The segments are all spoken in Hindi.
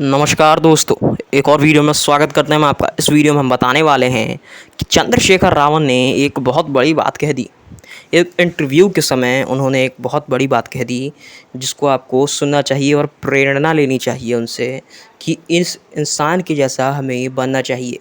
नमस्कार दोस्तों, एक और वीडियो में स्वागत करते हैं हम आपका। इस वीडियो में हम बताने वाले हैं कि चंद्रशेखर रावण ने एक बहुत बड़ी बात कह दी। एक इंटरव्यू के समय उन्होंने एक बहुत बड़ी बात कह दी जिसको आपको सुनना चाहिए और प्रेरणा लेनी चाहिए उनसे कि इस इंसान के जैसा हमें बनना चाहिए।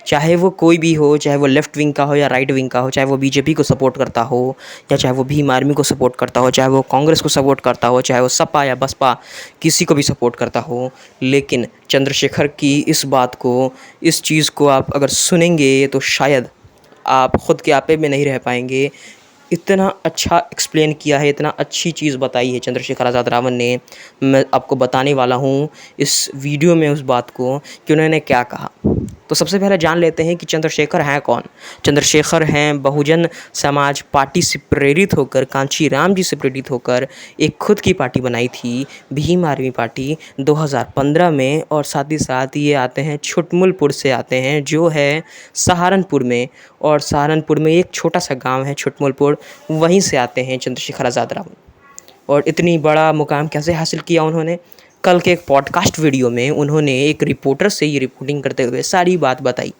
चाहे वो कोई भी हो, चाहे वो लेफ़्ट विंग का हो या राइट विंग का हो, चाहे वो बीजेपी को सपोर्ट करता हो या चाहे वो भीम आर्मी को सपोर्ट करता हो, चाहे वो कांग्रेस को सपोर्ट करता हो, चाहे वो सपा या बसपा किसी को भी सपोर्ट करता हो। लेकिन चंद्रशेखर की इस बात को, इस चीज़ को आप अगर सुनेंगे तो शायद आप खुद के आपे में नहीं रह पाएंगे। इतना अच्छा एक्सप्लेन किया है, इतना अच्छी चीज़ बताई है चंद्रशेखर आज़ाद रावण ने। मैं आपको बताने वाला हूँ इस वीडियो में उस बात को कि उन्होंने क्या कहा। तो सबसे पहले जान लेते हैं कि चंद्रशेखर हैं कौन। चंद्रशेखर हैं बहुजन समाज पार्टी से प्रेरित होकर, कांची राम जी से प्रेरित होकर एक खुद की पार्टी बनाई थी, भीम आर्मी पार्टी 2015 में। और साथ ही साथ ये आते हैं छुटमुलपुर से आते हैं, जो है सहारनपुर में। और सहारनपुर में एक छोटा सा गांव है छुटमुलपुर, वहीं से आते हैं चंद्रशेखर आज़ाद रावण। और इतनी बड़ा मुकाम कैसे हासिल किया उन्होंने? कल के एक पॉडकास्ट वीडियो में उन्होंने एक रिपोर्टर से ये रिपोर्टिंग करते हुए सारी बात बताई।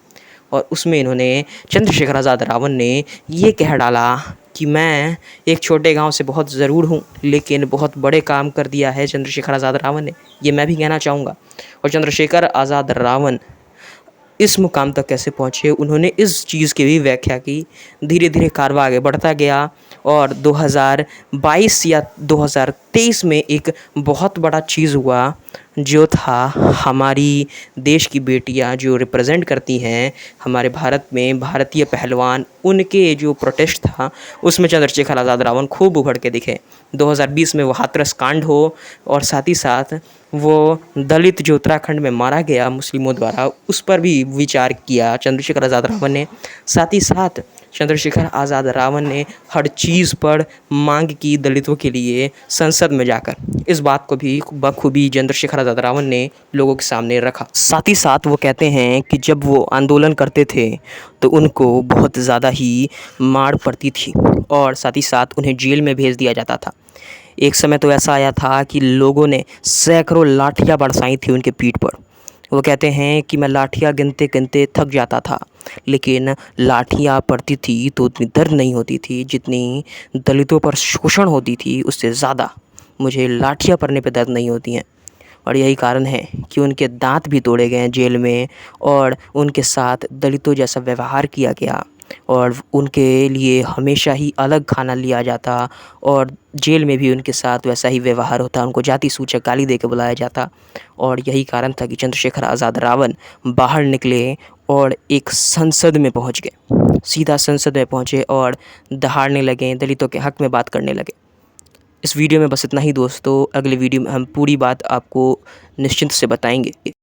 और उसमें इन्होंने, चंद्रशेखर आज़ाद रावण ने ये कह डाला कि मैं एक छोटे गांव से बहुत ज़रूर हूँ, लेकिन बहुत बड़े काम कर दिया है चंद्रशेखर आज़ाद रावण ने, ये मैं भी कहना चाहूँगा। और चंद्रशेखर आज़ाद रावण इस मुकाम तक कैसे पहुँचे, उन्होंने इस चीज़ की भी व्याख्या की। धीरे धीरे कारवां आगे बढ़ता गया और 2022 या 2023 में एक बहुत बड़ा चीज़ हुआ, जो था हमारी देश की बेटियां जो रिप्रेजेंट करती हैं हमारे भारत में, भारतीय पहलवान, उनके जो प्रोटेस्ट था उसमें चंद्रशेखर आज़ाद रावण खूब उभर के दिखे। 2020 में वो हाथरस कांड हो और साथ ही साथ वो दलित जो उत्तराखंड में मारा गया मुस्लिमों द्वारा, उस पर भी विचार किया चंद्रशेखर आज़ाद रावण ने। साथ ही साथ चंद्रशेखर आज़ाद रावण ने हर चीज़ पर मांग की दलितों के लिए संसद में जाकर। इस बात को भी बखूबी चंद्रशेखर आज़ाद रावण ने लोगों के सामने रखा। साथ ही साथ वो कहते हैं कि जब वो आंदोलन करते थे तो उनको बहुत ज़्यादा ही मार पड़ती थी और साथ ही साथ उन्हें जेल में भेज दिया जाता था। एक समय तो ऐसा आया था कि लोगों ने सैकड़ों लाठियाँ बरसाई थी उनके पीठ पर। वो कहते हैं कि मैं लाठियाँ गिनते गिनते थक जाता था, लेकिन लाठियाँ पड़ती थी तो उतनी दर्द नहीं होती थी जितनी दलितों पर शोषण होती थी, उससे ज़्यादा मुझे लाठियाँ पड़ने पे दर्द नहीं होती हैं। और यही कारण है कि उनके दांत भी तोड़े गए हैं जेल में और उनके साथ दलितों जैसा व्यवहार किया गया और उनके लिए हमेशा ही अलग खाना लिया जाता और जेल में भी उनके साथ वैसा ही व्यवहार होता, उनको जाति सूचक गाली दे के बुलाया जाता। और यही कारण था कि चंद्रशेखर आज़ाद रावण बाहर निकले और एक संसद में पहुंच गए, सीधा संसद में पहुंचे और दहाड़ने लगे, दलितों के हक़ में बात करने लगे। इस वीडियो में बस इतना ही दोस्तों। अगले वीडियो में हम पूरी बात आपको निश्चिंत से बताएंगे।